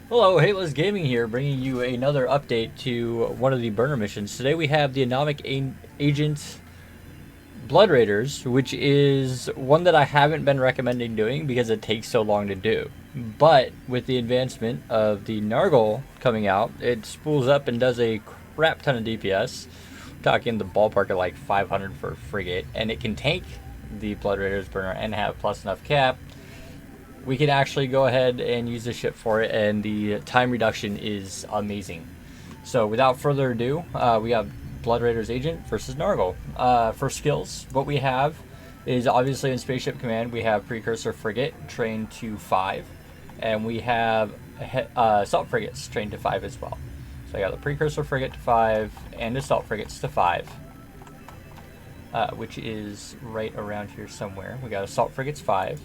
Hello, Veles Gaming here, bringing you another update to one of the burner missions. Today we have the Anomic Agent Blood Raiders, which is one that I haven't been recommending doing because it takes so long to do. But with the advancement of the Nergal coming out, it spools up and does a crap ton of DPS. We're talking the ballpark of like 500 for a frigate, and it can tank the Blood Raiders burner and have plus enough cap. We can actually go ahead and use the ship for it, and the time reduction is amazing. So without further ado, we have Blood Raiders Agent versus Nergal. For skills, what we have is obviously in Spaceship Command, we have Precursor Frigate trained to 5, and we have Assault Frigates trained to 5 as well. So I got the Precursor Frigate to 5 and Assault Frigates to 5, which is right around here somewhere. We got Assault Frigates 5.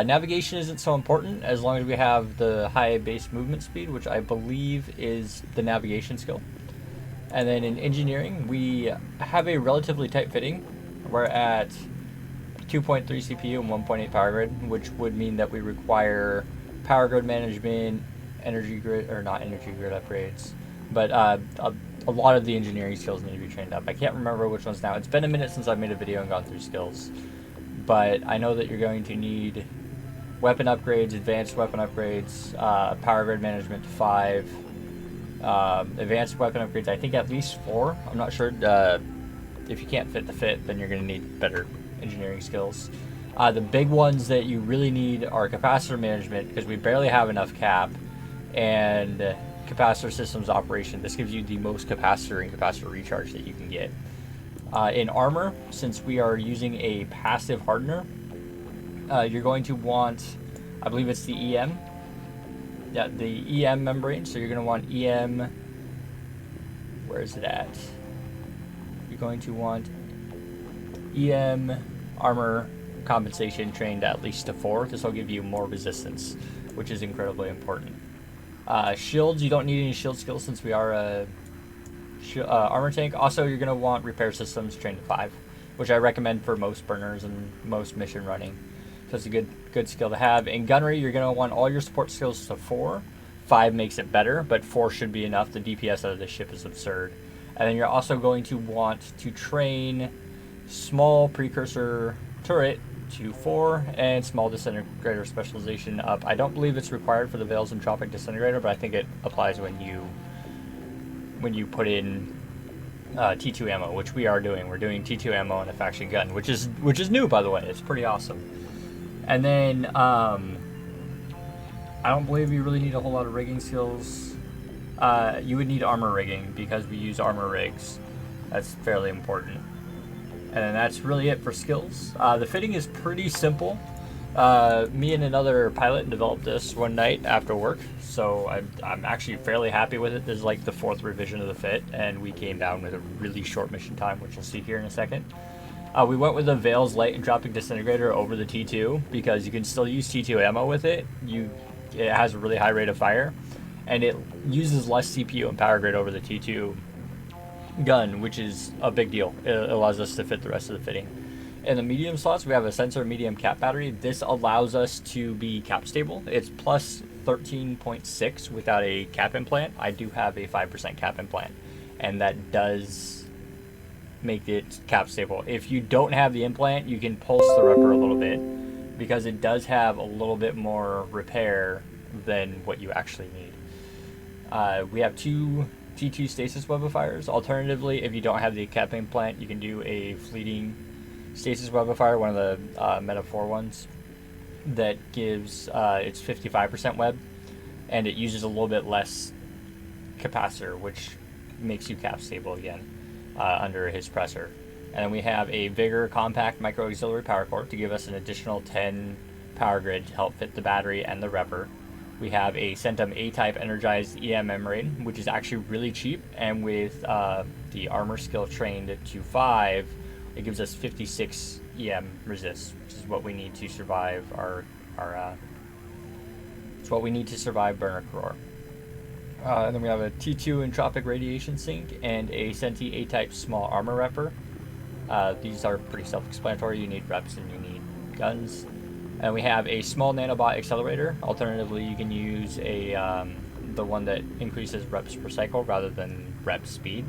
Navigation isn't so important as long as we have the high base movement speed, which I believe is the navigation skill. And then in engineering, we have a relatively tight fitting. We're at 2.3 CPU and 1.8 power grid, which would mean that we require power grid management, energy grid, or not energy grid upgrades, but a lot of the engineering skills need to be trained up. I can't remember which ones now. It's been a minute since I've made a video and gone through skills, but I know that you're going to need weapon upgrades, advanced weapon upgrades, power grid management to 5, advanced weapon upgrades, I think at least 4. I'm not sure. If you can't fit the fit, then you're going to need better engineering skills. The big ones that you really need are capacitor management, because we barely have enough cap, and capacitor systems operation. This gives you the most capacitor and capacitor recharge that you can get. In armor, since we are using a passive hardener, you're going to want, I believe it's the EM. Yeah, the EM membrane. So you're going to want EM. Where is it at? You're going to want EM armor compensation trained at least to 4. This will give you more resistance, which is incredibly important. Shields, you don't need any shield skills since we are a armor tank. Also, you're going to want repair systems trained to 5, which I recommend for most burners and most mission running. So it's a good skill to have. In gunnery, you're going to want all your support skills to 4. 5 makes it better, but 4 should be enough. The DPS out of this ship is absurd. And then you're also going to want to train small precursor turret to 4 and small disintegrator specialization up. I don't believe it's required for the Veles Entropic disintegrator, but I think it applies when you put in T2 ammo, which we are doing. We're doing T2 ammo and a faction gun, which is new, by the way. It's pretty awesome. And then I don't believe you really need a whole lot of rigging skills. You would need armor rigging because we use armor rigs. That's fairly important. And then that's really it for skills. The fitting is pretty simple. Me and another pilot developed this one night after work, so I'm actually fairly happy with it. This is like the 4th revision of the fit, and we came down with a really short mission time, which you'll see here in a second. We went with the Veles light entropic disintegrator over the T2 because you can still use T2 ammo with it. It has a really high rate of fire, and it uses less CPU and power grid over the T2 gun, which is a big deal. It allows us to fit the rest of the fitting. In the medium slots, we have a Censer medium cap battery. This allows us to be cap stable. It's plus 13.6 without a cap implant. I do have a 5% cap implant, and that does make it cap stable. If you don't have the implant, you can pulse the ripper a little bit because it does have a little bit more repair than what you actually need. We have 2 T2 Stasis Webifiers. Alternatively, if you don't have the cap implant, you can do a fleeting Stasis Webifier, one of the Meta 4 ones, that gives it's 55% web, and it uses a little bit less capacitor, which makes you cap stable again under his presser. And then we have a Vigor compact micro auxiliary power core to give us an additional 10 power grid to help fit the battery and the repper. We have a Centum A-type energized EM membrane, which is actually really cheap, and with the armor skill trained to 5, it gives us 56 EM resist, which is what we need to survive it's what we need to survive burner core. And then we have a T2 entropic radiation sink and a Centii A-type small armor repper. These are pretty self-explanatory. You need reps and you need guns. And we have a small nanobot accelerator. Alternatively, you can use a the one that increases reps per cycle rather than rep speed.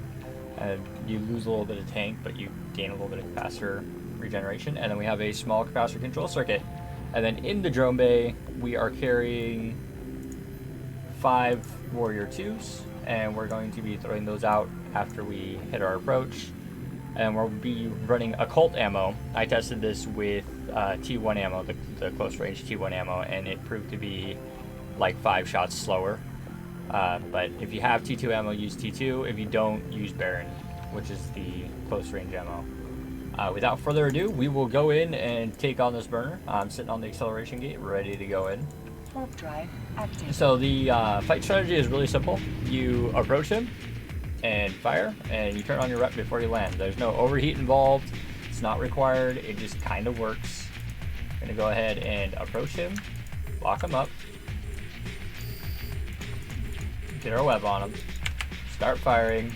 And you lose a little bit of tank, but you gain a little bit of capacitor regeneration. And then we have a small capacitor control circuit. And then in the drone bay, we are carrying 5 Warrior 2s, and we're going to be throwing those out after we hit our approach. And we'll be running Occult ammo. I tested this with T1 ammo, the close range T1 ammo, and it proved to be like 5 shots slower. But if you have T2 ammo, use T2. If you don't, use Baron, which is the close range ammo. Without further ado, we will go in and take on this burner. I'm sitting on the acceleration gate, ready to go in. Warp drive active. So the fight strategy is really simple. You approach him and fire, and you turn on your rep before you land. There's no overheat involved. It's not required. It just kind of works. I'm gonna go ahead and approach him, lock him up, get our web on him, start firing,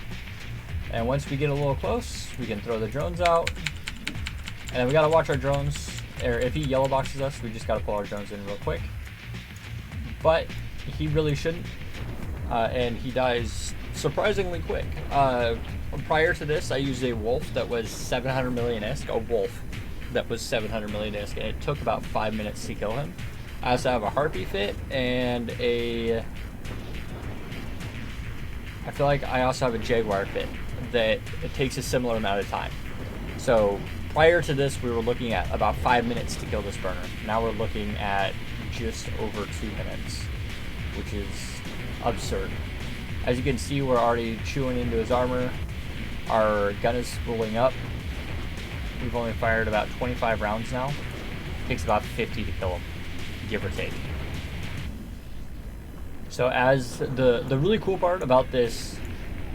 and once we get a little close, we can throw the drones out. And then we gotta watch our drones, or if he yellow boxes us, we just gotta pull our drones in real quick. But he really shouldn't, and he dies surprisingly quick. Prior to this, I used a wolf that was 700 million ISK, a wolf that was 700 million ISK, and it took about 5 minutes to kill him. I also have a harpy fit and I feel like I also have a jaguar fit that it takes a similar amount of time. So prior to this, we were looking at about 5 minutes to kill this burner. Now we're looking at just over 2 minutes, which is absurd. As you can see, we're already chewing into his armor. Our gun is spooling up. We've only fired about 25 rounds now. It takes about 50 to kill him, give or take. So as the really cool part about this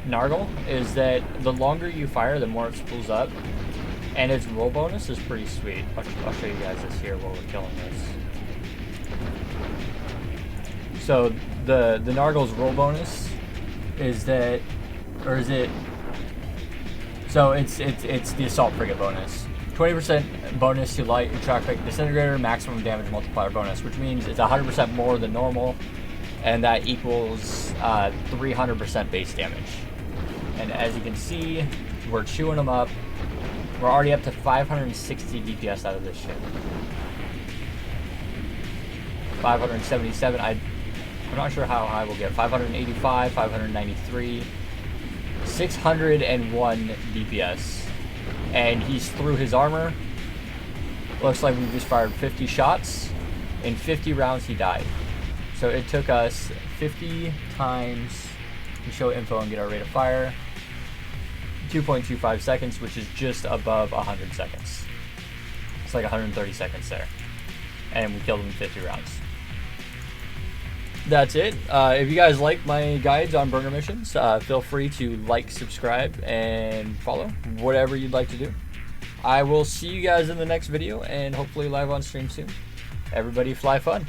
Nergal is that the longer you fire, the more it spools up. And its roll bonus is pretty sweet. I'll show you guys this here while we're killing this. So the Nergal's roll bonus is that, or is it? So it's the assault frigate bonus. 20% bonus to light Entropic Disintegrator, maximum damage multiplier bonus, which means it's 100% more than normal, and that equals 300% base damage. And as you can see, we're chewing them up. We're already up to 560 DPS out of this shit. 577. I'm not sure how high we'll get. 585, 593, 601 DPS. And he's through his armor. Looks like we just fired 50 shots. In 50 rounds, he died. So it took us 50 times to show info and get our rate of fire. 2.25 seconds, which is just above 100 seconds. It's like 130 seconds there. And we killed him in 50 rounds. That's it. If you guys like my guides on burner missions, feel free to like, subscribe, and follow. Whatever you'd like to do. I will see you guys in the next video, and hopefully live on stream soon. Everybody fly fun.